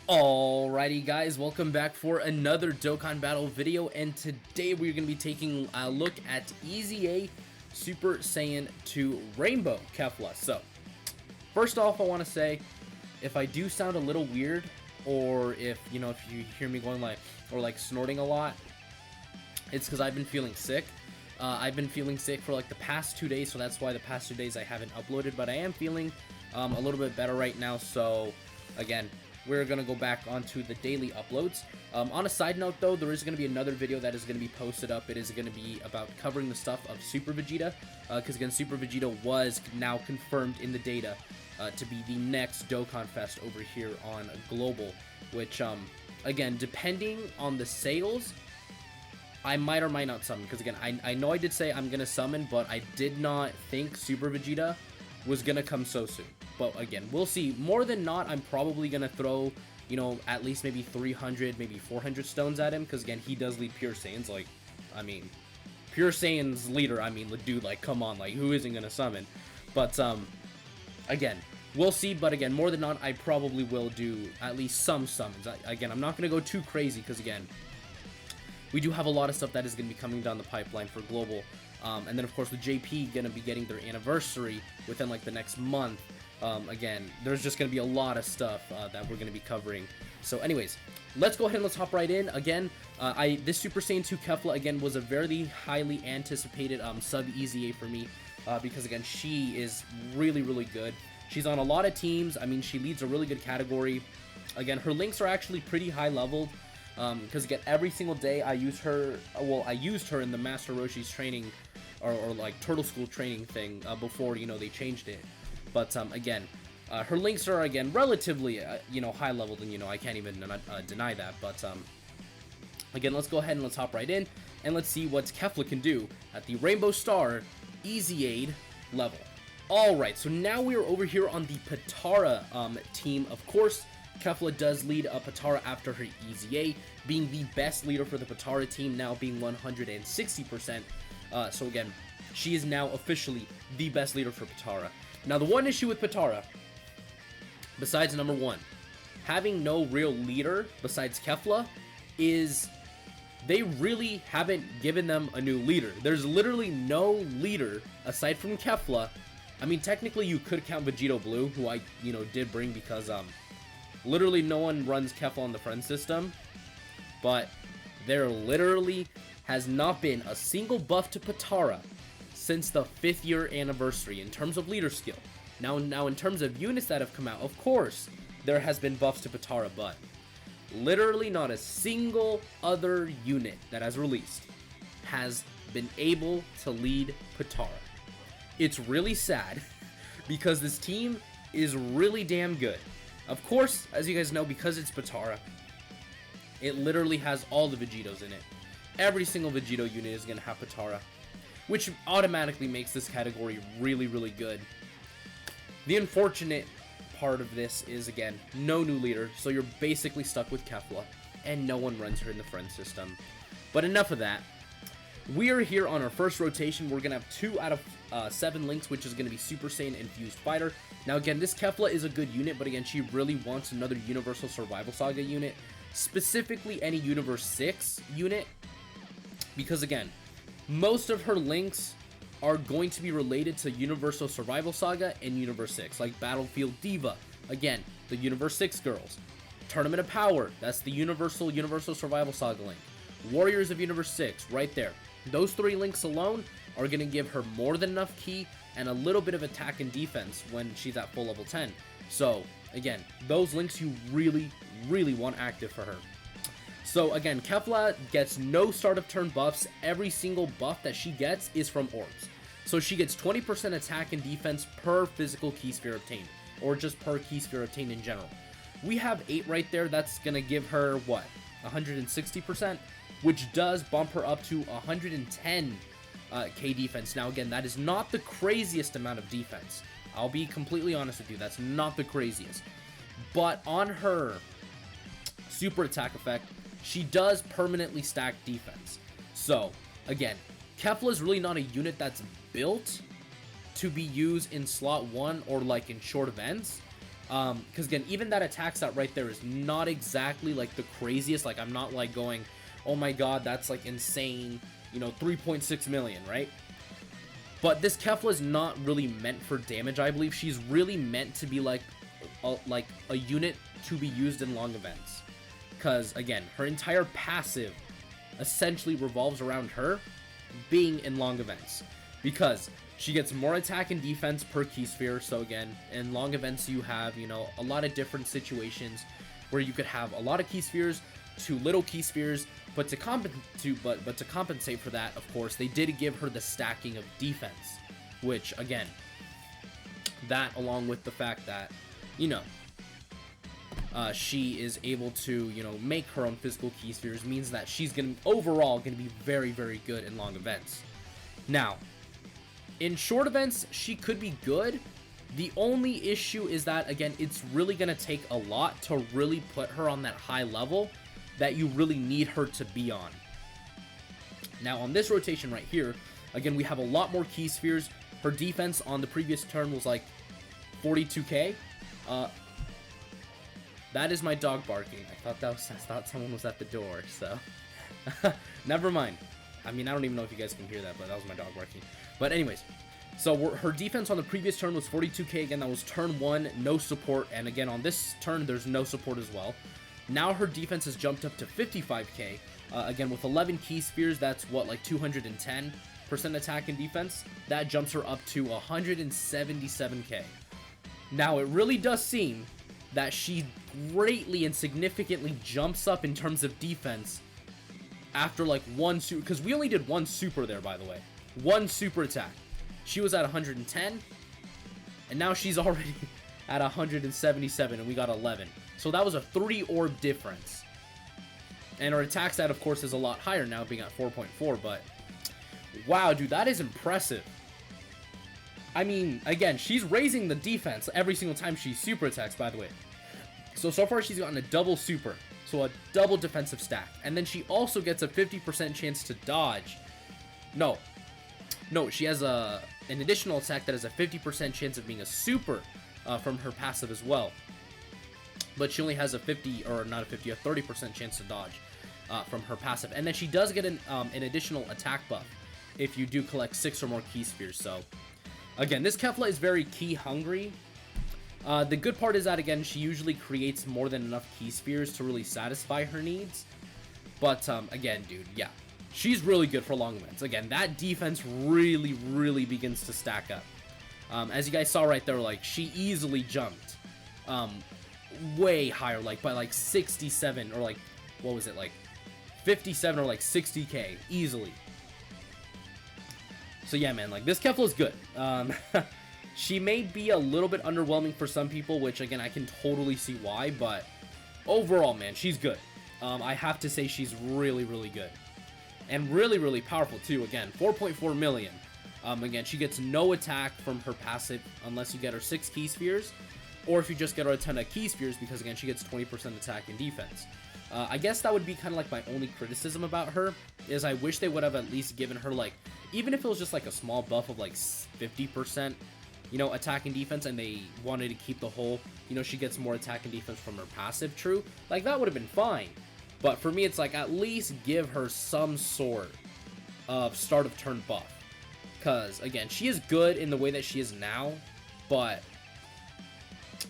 Alrighty guys, welcome back for another Dokkan Battle video, and today we're going to be taking a look at EZA Super Saiyan 2 Rainbow Kefla. So, first off, I want to say, if I do sound a little weird, or if you hear me going like snorting a lot, it's because I've been feeling sick. I've been feeling sick for like the past 2 days, so that's why the past 2 days I haven't uploaded, but I am feeling a little bit better right now, so again, we're going to go back onto the daily uploads. On a side note though, there is going to be another video that is going to be posted up. It is going to be about covering the stuff of Super Vegeta, because again, Super Vegeta was now confirmed in the data to be the next Dokkan Fest over here on Global, which, again, depending on the sales, I might or might not summon, because again, I know I did say I'm going to summon, but I did not think Super Vegeta was going to come so soon. But again, we'll see. More than not, I'm probably going to throw, at least maybe 300, maybe 400 stones at him, because again, he does lead Pure Saiyans. Like, I mean, Pure Saiyan's leader, I mean, dude, like, come on, like, who isn't going to summon? But, again, we'll see. But again, more than not, I probably will do at least some summons. Again, I'm not going to go too crazy, because again, we do have a lot of stuff that is going to be coming down the pipeline for Global. And then, of course, with JP going to be getting their anniversary within, like, the next month. Again, there's just going to be a lot of stuff that we're going to be covering. So anyways, let's go ahead and let's hop right in. Again, this Super Saiyan 2 Kefla, again, was a very highly anticipated sub-EZA for me, because, again, she is really, really good. She's on a lot of teams. I mean, she leads a really good category. Again, her links are actually pretty high-leveled, because, again, every single day I use her, I used her in the Master Roshi's training, or like, Turtle School training thing before, they changed it. But, again, her links are, again, relatively, high-leveled, and, I can't even deny that. But, again, let's go ahead and let's hop right in, and let's see what Kefla can do at the Rainbow Star EZA level. Alright, so now we are over here on the Potara team. Of course, Kefla does lead Potara after her EZA, being the best leader for the Potara team, now being 160%. So, again, she is now officially the best leader for Potara. Now, the one issue with Potara, besides number one, having no real leader besides Kefla, is they really haven't given them a new leader. There's literally no leader aside from Kefla. I mean, technically you could count Vegito Blue, who I, did bring because, literally no one runs Kefla on the friend system. But there literally has not been a single buff to Potara since the 5th year anniversary in terms of leader skill. Now in terms of units that have come out, of course, there has been buffs to Potara, but literally not a single other unit that has released has been able to lead Potara. It's really sad because this team is really damn good. Of course, as you guys know, because it's Potara, it literally has all the Vegetos in it. Every single Vegito unit is going to have Potara, which automatically makes this category really, really good. The unfortunate part of this is, again, no new leader, so you're basically stuck with Kefla, and no one runs her in the friend system. But enough of that. We are here on our first rotation. We're going to have 2 out of 7 links, which is going to be Super Saiyan Infused Fighter. Now, again, this Kefla is a good unit, but again, she really wants another Universal Survival Saga unit, specifically any Universe 6 unit, because, again, most of her links are going to be related to Universal Survival Saga and Universe 6, like Battlefield Diva, again, the Universe 6 girls. Tournament of Power, that's the Universal Survival Saga link. Warriors of Universe 6, right there. Those 3 links alone are going to give her more than enough ki and a little bit of attack and defense when she's at full level 10. So, again, those links you really, really want active for her. So again, Kefla gets no start of turn buffs. Every single buff that she gets is from orbs. So she gets 20% attack and defense per physical key sphere obtained, or just per key sphere obtained in general. We have 8 right there. That's going to give her, what, 160%, which does bump her up to 110 K defense. Now again, that is not the craziest amount of defense. I'll be completely honest with you, that's not the craziest. But on her super attack effect, she does permanently stack defense. So, again, Kefla is really not a unit that's built to be used in slot 1 or like in short events. Because again, even that attack stat right there is not exactly like the craziest. Like, I'm not like going, oh my god, that's like insane, you know, 3.6 million, right? But this Kefla is not really meant for damage, I believe. She's really meant to be like a unit to be used in long events. Because again, her entire passive essentially revolves around her being in long events. Because she gets more attack and defense per key sphere. So again, in long events you have, you know, a lot of different situations where you could have a lot of key spheres to little key spheres, but to compensate for that, of course, they did give her the stacking of defense, which again, that along with the fact that, you know, she is able to, you know, make her own physical key spheres means that she's overall gonna be very, very good in long events. Now, in short events, she could be good. The only issue is that, again, it's really going to take a lot to really put her on that high level that you really need her to be on. Now, on this rotation right here, again, we have a lot more key spheres. Her defense on the previous turn was like 42k. That is my dog barking. I thought someone was at the door, so never mind. I mean, I don't even know if you guys can hear that, but that was my dog barking. But anyways, so her defense on the previous turn was 42k. Again, that was turn 1, no support. And again, on this turn, there's no support as well. Now her defense has jumped up to 55k. Again, with 11 key spheres, that's what, like 210% attack and defense. That jumps her up to 177k. Now, it really does seem that she greatly and significantly jumps up in terms of defense after like one super, because we only did one super there, by the way. One super attack. She was at 110, and now she's already at 177, and we got 11. So that was a 3 orb difference. And her attack stat, of course, is a lot higher now, being at 4.4, but wow, dude, that is impressive. I mean, again, she's raising the defense every single time she super attacks, by the way. So far she's gotten a double super, so a double defensive stack. And then she also gets a 50% chance to dodge. No, she has an additional attack that has a 50% chance of being a super from her passive as well. But she only has a 30% chance to dodge from her passive. And then she does get an additional attack buff if you do collect 6 or more key spheres. So again, this Kefla is very key hungry. The good part is that, again, she usually creates more than enough key spheres to really satisfy her needs. But again, dude, yeah, she's really good for long events. Again, that defense really, really begins to stack up. As you guys saw right there, like, she easily jumped way higher, like by like 67 or like, what was it, like 57 or like 60k easily. So yeah, man, like, this Kefla is good. She may be a little bit underwhelming for some people, which again, I can totally see why, but overall, man, she's good. I have to say she's really, really good. And really, really powerful too. Again, 4.4 million. Again, she gets no attack from her passive unless you get her 6 key spheres, or if you just get her a ton of key spheres, because again, she gets 20% attack and defense. I guess that would be kind of like my only criticism about her, is I wish they would have at least given her, like, even if it was just like a small buff of like 50%, you know, attack and defense, and they wanted to keep the whole, you know, she gets more attack and defense from her passive true, like, that would have been fine. But for me, it's like, at least give her some sort of start of turn buff. Because, again, she is good in the way that she is now, but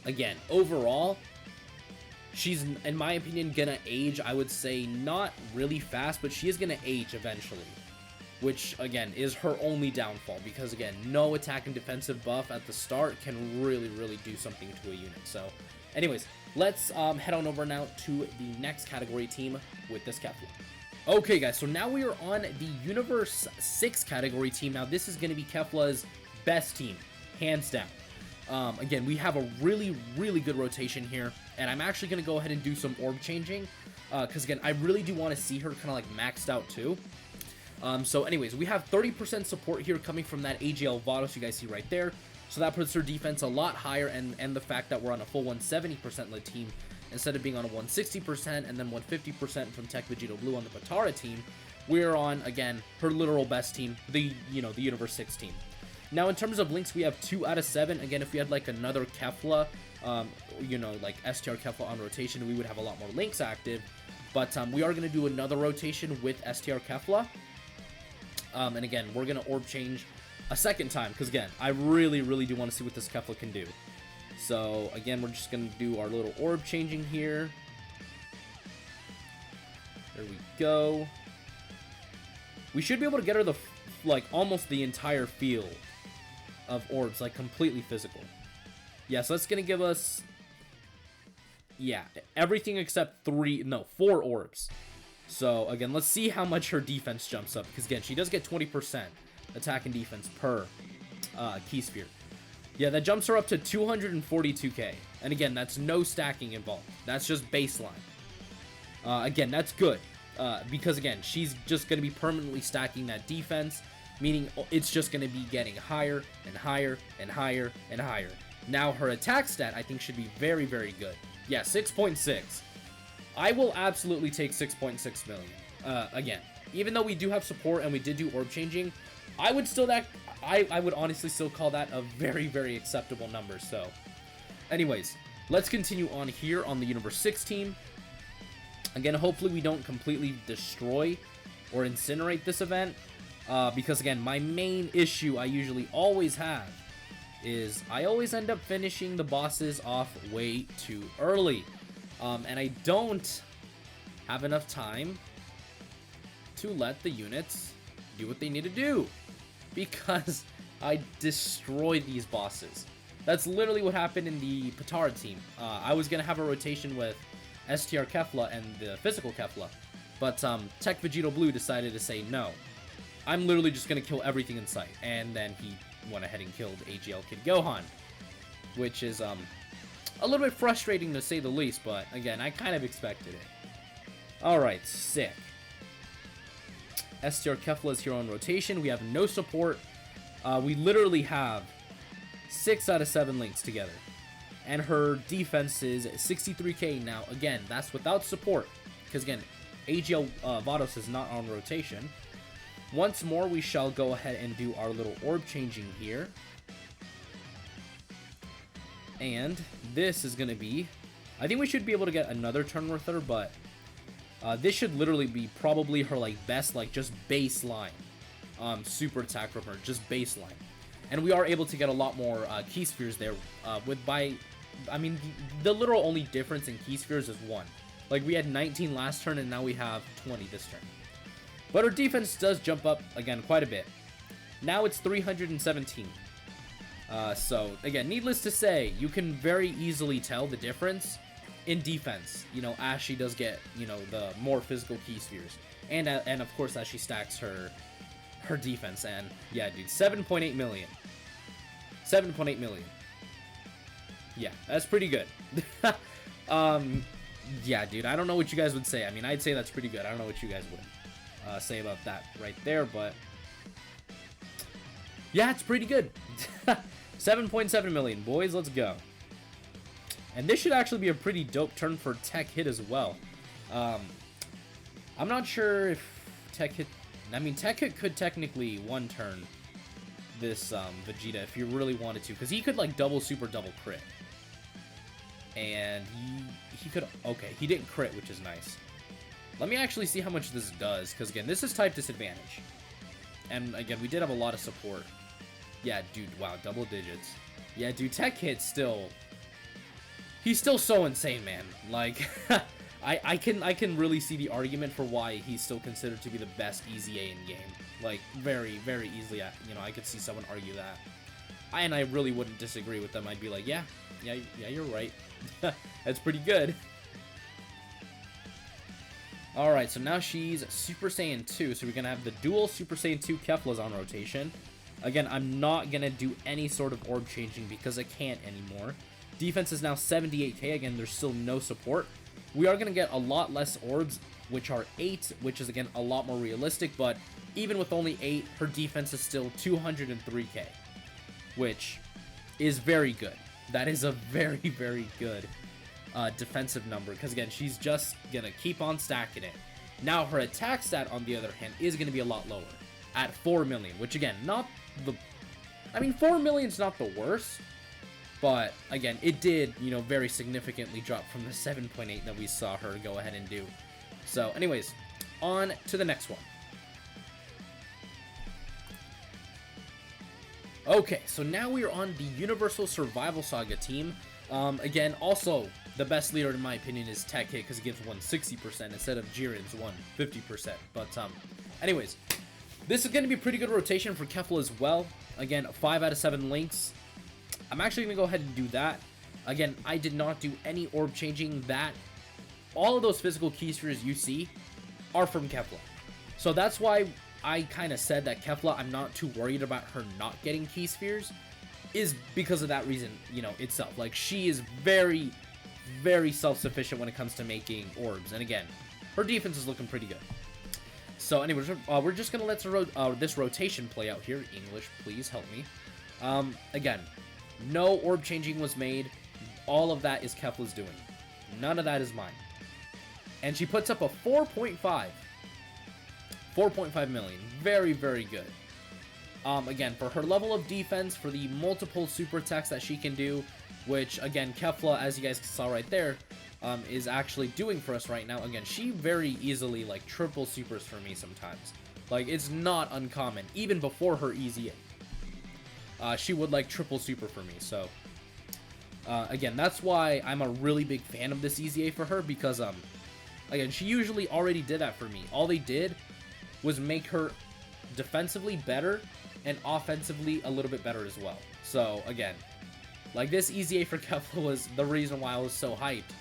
again, overall, she's, in my opinion, gonna age, I would say, not really fast, but she is gonna age eventually. Which, again, is her only downfall, because, again, no attack and defensive buff at the start can really, really do something to a unit. So, anyways, let's head on over now to the next category team with this Kefla. Okay, guys, so now we are on the Universe 6 category team. Now, this is going to be Kefla's best team, hands down. Again, we have a really, really good rotation here, and I'm actually going to go ahead and do some orb changing, because, again, I really do want to see her kind of, like, maxed out, too. So anyways, we have 30% support here coming from that AGL Vados you guys see right there. So that puts her defense a lot higher, and the fact that we're on a full 170% lead team instead of being on a 160% and then 150% from Tech Vegito Blue on the Patara team, we're on, again, her literal best team, the Universe 6 team. Now, in terms of links, we have 2 out of 7. Again, if we had like another Kefla you know, like STR Kefla on rotation, we would have a lot more links active. But we are going to do another rotation with STR Kefla. And again, we're going to orb change a second time, because again, I really do want to see what this Kefla can do. So again, we're just going to do our little orb changing here. There we go. We should be able to get her the, like, almost the entire field of orbs, like, completely physical. Yeah, so that's going to give us, yeah, everything except 4 orbs. So, again, let's see how much her defense jumps up, because, again, she does get 20% attack and defense per key sphere. Yeah, that jumps her up to 242k. And, again, that's no stacking involved. That's just baseline. Again, that's good, because, again, she's just going to be permanently stacking that defense, meaning it's just going to be getting higher and higher and higher and higher. Now, her attack stat, I think, should be very good. Yeah, 6.6. I will absolutely take 6.6 million. Again, even though we do have support and we did do orb changing, I would still I would honestly still call that a very acceptable number. So, anyways, let's continue on here on the Universe 6 team. Again, hopefully we don't completely destroy or incinerate this event, because again, my main issue I usually always have is I always end up finishing the bosses off way too early, and I don't have enough time to let the units do what they need to do, because I destroy these bosses. That's literally what happened in the Patara team. I was gonna have a rotation with STR Kefla and the physical Kefla, but Tech Vegito Blue decided to say no. I'm literally just gonna kill everything in sight, and then he went ahead and killed AGL Kid Gohan, which is a little bit frustrating to say the least, but again, I kind of expected it. Alright, sick. STR Kefla is here on rotation. We have no support. We literally have 6 out of 7 links together. And her defense is 63k. Now, again, that's without support, because again, AGL Vados is not on rotation. Once more, we shall go ahead and do our little orb changing here. And this is going to be, I think we should be able to get another turn with her, but this should literally be probably her, like, best, like, just baseline super attack from her, just baseline. And we are able to get a lot more key spheres there I mean, the literal only difference in key spheres is 1. Like, we had 19 last turn, and now we have 20 this turn. But her defense does jump up, again, quite a bit. Now it's 317. So, again, needless to say, you can very easily tell the difference in defense. You know, as she does get, you know, the more physical key spheres. And of course, as she stacks her defense. And, yeah, dude, 7.8 million. 7.8 million. Yeah, that's pretty good. Yeah, dude, I don't know what you guys would say. I mean, I'd say that's pretty good. I don't know what you guys would say about that right there, but yeah, it's pretty good. 7.7 million, boys, let's go. And this should actually be a pretty dope turn for Tech Hit as well. I'm not sure if Tech Hit, I mean, Tech Hit could technically one turn this Vegeta if you really wanted to, because he could, like, double crit. And he could, okay, he didn't crit, which is nice. Let me actually see how much this does, because again, this is type disadvantage. And again, we did have a lot of support. Yeah, dude, wow, double digits. Yeah, dude, Tech Hit still, he's still so insane, man. Like, I can really see the argument for why he's still considered to be the best EZA in game. Like, very easily, you know, I could see someone argue that. And I really wouldn't disagree with them. I'd be like, yeah, you're right. That's pretty good. Alright, so now she's Super Saiyan 2, so we're going to have the dual Super Saiyan 2 Keflas on rotation. Again, I'm not going to do any sort of orb changing because I can't anymore. Defense is now 78k, again, there's still no support. We are going to get a lot less orbs, which are 8, which is, again, a lot more realistic, but even with only 8, her defense is still 203k, which is very good. That is a very good defensive number, because again, she's just gonna keep on stacking it. Now her attack stat, on the other hand, is gonna be a lot lower at 4 million, which again, not the, I mean, 4 million's not the worst, But again, it did, you know, very significantly drop from the 7.8 that we saw her go ahead and do. So anyways, on to the next one. Okay, so now we are on the Universal Survival Saga team. Again, also, the best leader in my opinion is Tech Hit, because he gives 160% instead of Jiren's 150%. But anyways, this is going to be a pretty good rotation for Kefla as well. Again, 5 out of 7 links. I'm actually going to go ahead and do that. Again, I did not do any orb changing. That all of those physical key spheres you see are from Kefla. So that's why I kind of said that Kefla, I'm not too worried about her not getting key spheres, is because of that reason, you know, itself. Like, she is very, very self-sufficient when it comes to making orbs. And again, her defense is looking pretty good. So anyways, we're just going to let this rotation play out here. English, please help me. Again, no orb changing was made. All of that is Kefla's doing. None of that is mine. And she puts up a 4.5 million. Very, very good. Again, for her level of defense, for the multiple super attacks that she can do, which, again, Kefla, as you guys saw right there, is actually doing for us right now. Again, she very easily, like, triple supers for me sometimes. Like, it's not uncommon. Even before her easy she would, like, triple super for me. So, again, that's why I'm a really big fan of this easy A for her, because, again, she usually already did that for me. All they did was make her defensively better and offensively a little bit better as well. So, again, like, this easy A for Kefla was the reason why I was so hyped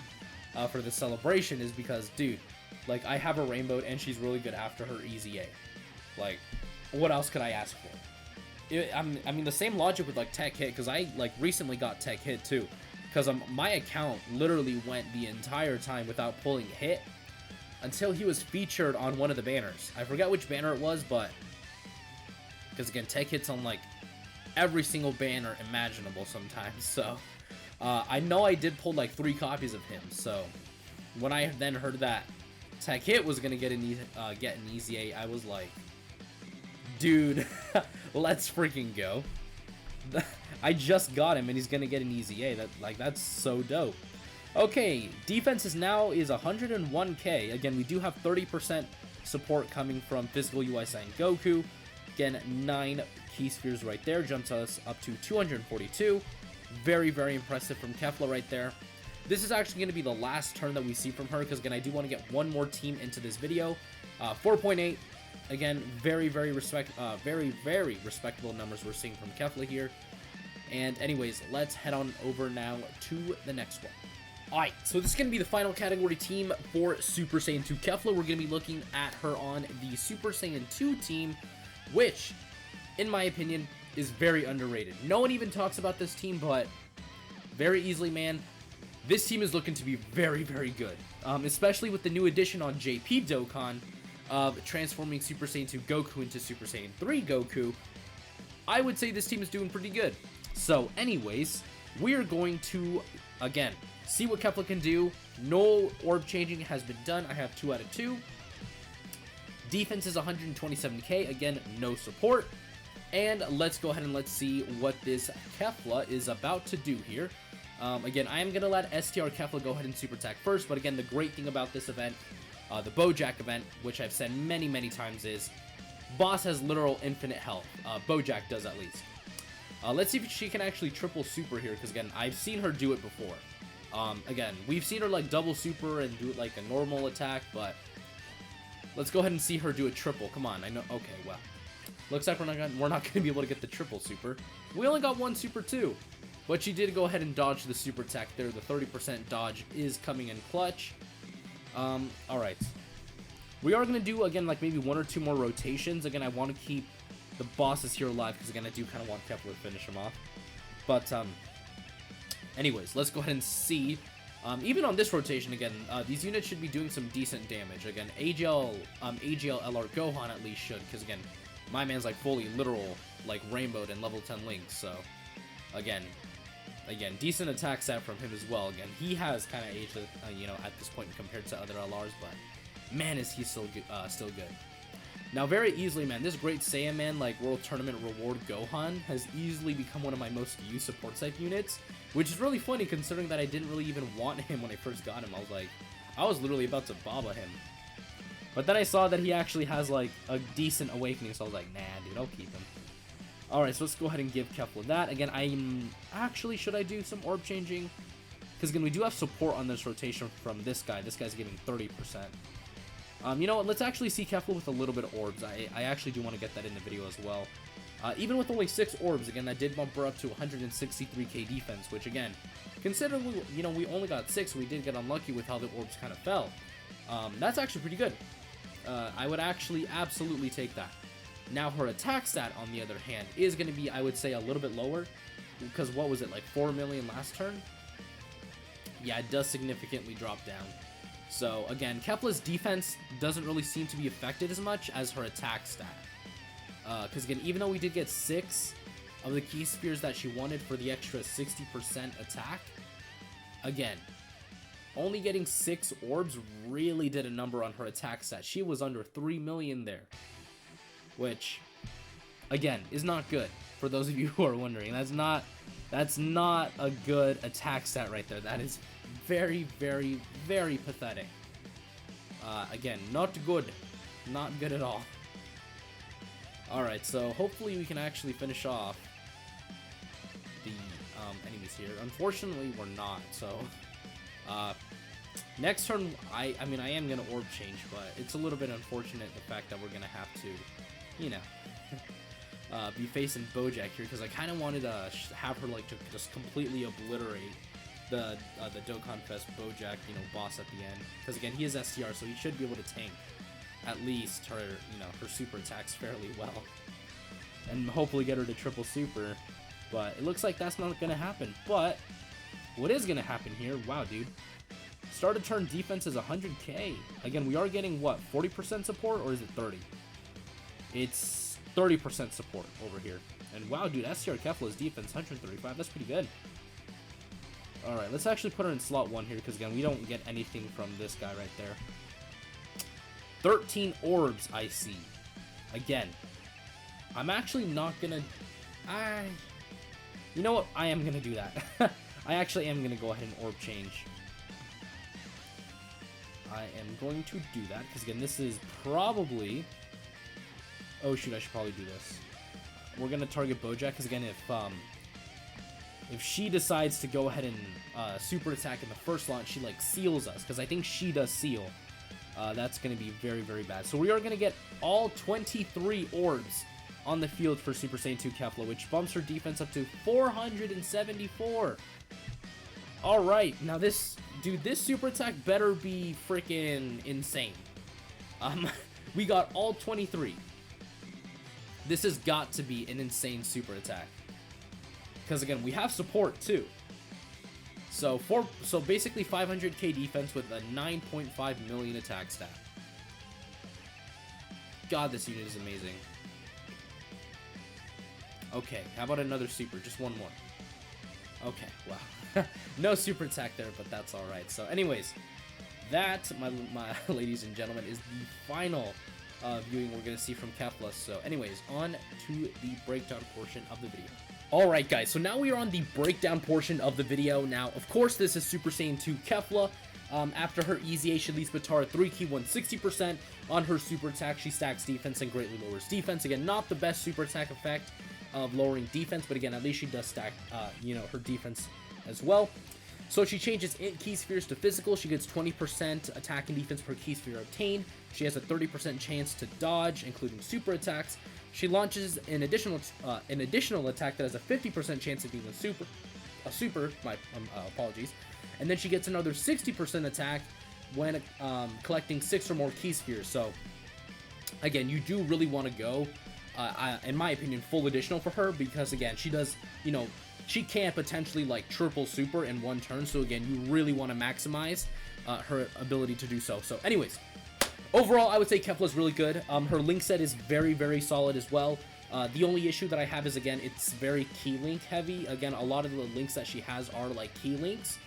for the celebration, is because, dude, like, I have a rainbow and she's really good after her easy A. Like, what else could I ask for? I mean, the same logic with, like, Tech Hit, because I, like, recently got Tech Hit, too. Because my account literally went the entire time without pulling Hit until he was featured on one of the banners. I forgot which banner it was, but... because, again, Tech Hit's on, like, every single banner imaginable sometimes, so... I know I did pull, like, 3 copies of him, so... when I then heard that Tech Hit was gonna get an easy A, I was like... dude, let's freaking go. I just got him and he's gonna get an easy A. That's so dope. Okay, defense is 101k. Again, we do have 30% support coming from physical UI sign Goku. Again, 9 key spheres right there, jumps us up to 242. Very, very impressive from Kefla right there. This is actually going to be the last turn that we see from her, because again, I do want to get one more team into this video. 4.8. Again, very, very respectable numbers we're seeing from Kefla here. And anyways, let's head on over now to the next one. Alright, so this is going to be the final category team for Super Saiyan 2 Kefla. We're going to be looking at her on the Super Saiyan 2 team, which, in my opinion, is very underrated. No one even talks about this team, but very easily, man, this team is looking to be very, very good. Especially with the new addition on JP Dokkan of transforming Super Saiyan 2 Goku into Super Saiyan 3 Goku. I would say this team is doing pretty good. So anyways, we are going to, again, see what Kefla can do. No orb changing has been done. I have 2 out of 2. Defense is 127k. Again, no support. And let's go ahead and let's see what this Kefla is about to do here. Again, I am going to let STR Kefla go ahead and super attack first. But again, the great thing about this event, the Bojack event, which I've said many, many times, is boss has literal infinite health. Bojack does at least. Let's see if she can actually triple super here, because again, I've seen her do it before. Again, we've seen her like double super and do it like a normal attack, but let's go ahead and see her do a triple. Come on, I know. Okay, well, looks like we're not gonna be able to get the triple super. We only got 1 super too, but she did go ahead and dodge the super attack there. The 30% dodge is coming in clutch. All right, we are gonna do again like maybe 1 or 2 more rotations. Again, I want to keep the bosses here alive, because again, I do kind of want Kefla to finish him off. But anyways, let's go ahead and see. Even on this rotation, again, these units should be doing some decent damage. Again, AGL LR Gohan at least should, because again, my man's like fully literal, like rainbowed and level 10 links. So again, decent attack set from him as well. Again, he has kind of aged, you know, at this point compared to other LRs, but man, is he still good. Now, very easily, man, this Great Saiyaman, like, World Tournament Reward Gohan has easily become one of my most used support type units. which is really funny considering that I didn't really even want him when I first got him. I was literally about to Baba him. But then I saw that he actually has, like, a decent awakening, so I was like, nah, dude, I'll keep him. Alright, so let's go ahead and give Kefla that. Again, actually, should I do some orb changing? Because, again, we do have support on this rotation from this guy. This guy's giving 30%. You know what? Let's actually see Kefla with a little bit of orbs. I actually do want to get that in the video as well. Even with only 6 orbs, again, that did bump her up to 163k defense, which, again, considering, you know, we only got 6, we did get unlucky with how the orbs kind of fell. That's actually pretty good. I would actually absolutely take that. Now, her attack stat, on the other hand, is going to be, I would say, a little bit lower. Because what was it, like 4 million last turn? Yeah, it does significantly drop down. So, again, Kefla's defense doesn't really seem to be affected as much as her attack stat. Because, again, even though we did get 6 of the key spheres that she wanted for the extra 60% attack, again, only getting 6 orbs really did a number on her attack stat. She was under 3 million there. Which, again, is not good. For those of you who are wondering, that's not a good attack stat right there. That is very, very, very pathetic. Again, not good. Not good at all. Alright, so hopefully we can actually finish off the enemies here. Unfortunately, we're not, so... next turn, I mean, I am going to orb change, but it's a little bit unfortunate the fact that we're going to have to, you know, be facing Bojack here, because I kind of wanted to have her, like, to just completely obliterate the Dokkan Fest Bojack, you know, boss at the end. Because, again, he is STR, so he should be able to tank at least her, you know, her super attacks fairly well. And hopefully get her to triple super. But it looks like that's not going to happen. But what is going to happen here? Wow, dude. Start of turn defense is 100k. Again, we are getting, what, 40% support, or is it 30? It's 30% support over here. And wow, dude, STR Kefla's defense, 135. That's pretty good. Alright, let's actually put her in slot 1 here, because, again, we don't get anything from this guy right there. 13 orbs, I see. Again, I'm actually not gonna... You know what? I am gonna do that. I actually am gonna go ahead and orb change. I am going to do that, because, again, this is probably... Oh, shoot, I should probably do this. We're going to target Bojack, because, again, if she decides to go ahead and super attack in the first launch, she, like, seals us, because I think she does seal. That's going to be very, very bad. So we are going to get all 23 orbs on the field for Super Saiyan 2 Kefla, which bumps her defense up to 474. Alright, now this... Dude, this super attack better be freaking insane. We got all 23. This has got to be an insane super attack. Because, again, we have support, too. So basically 500k defense with a 9.5 million attack stat. God, this unit is amazing. Okay, how about another super? Just one more. Okay, wow. No super attack there, but that's alright. So anyways, that, my ladies and gentlemen, is the final viewing we're going to see from Kefla. So anyways, on to the breakdown portion of the video. Alright guys, so now we are on the breakdown portion of the video. Now, of course, this is Super Saiyan 2 Kefla. After her Easy A, she leaves Batara 3 key 160%. On her super attack, she stacks defense and greatly lowers defense. Again, not the best super attack effect of lowering defense, but again, at least she does stack, you know, her defense as well. So she changes int key spheres to physical. She gets 20% attack and defense per key sphere obtained. She has a 30% chance to dodge, including super attacks. She launches an additional attack that has a 50% chance of being a super. My apologies. And then she gets another 60% attack when collecting 6 or more key spheres. So again, you do really want to go, in my opinion, full additional for her, because again, she does, you know, she can potentially like triple super in one turn. So again, you really want to maximize her ability to do so. So anyways, overall, I would say Kefla's really good. Her link set is very, very solid as well. The only issue that I have is, again, it's very key link heavy. Again, a lot of the links that she has are like key links.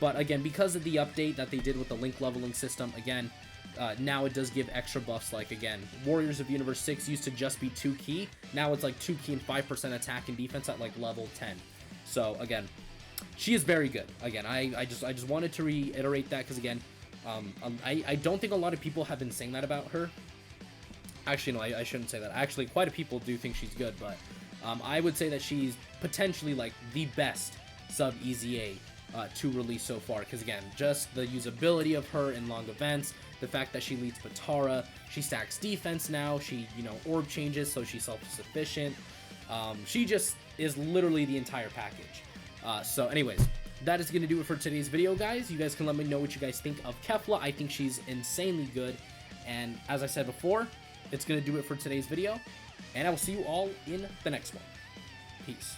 But again, because of the update that they did with the link leveling system, again, now it does give extra buffs. Like, again, Warriors of Universe 6 used to just be 2 key. Now it's like 2 key and 5% attack and defense at like level 10. So again, she is very good. Again, I just wanted to reiterate that because again, I don't think a lot of people have been saying that about her. Actually, no, I shouldn't say that. Actually, quite a people do think she's good, but I would say that she's potentially like the best sub EZA to release so far. Because again, just the usability of her in long events, the fact that she leads Batara, she stacks defense now, she, you know, orb changes, so she's self-sufficient. She just is literally the entire package. So anyways, that is going to do it for today's video, guys. You guys can let me know what you guys think of Kefla. I think she's insanely good. And as I said before, it's going to do it for today's video. And I will see you all in the next one. Peace.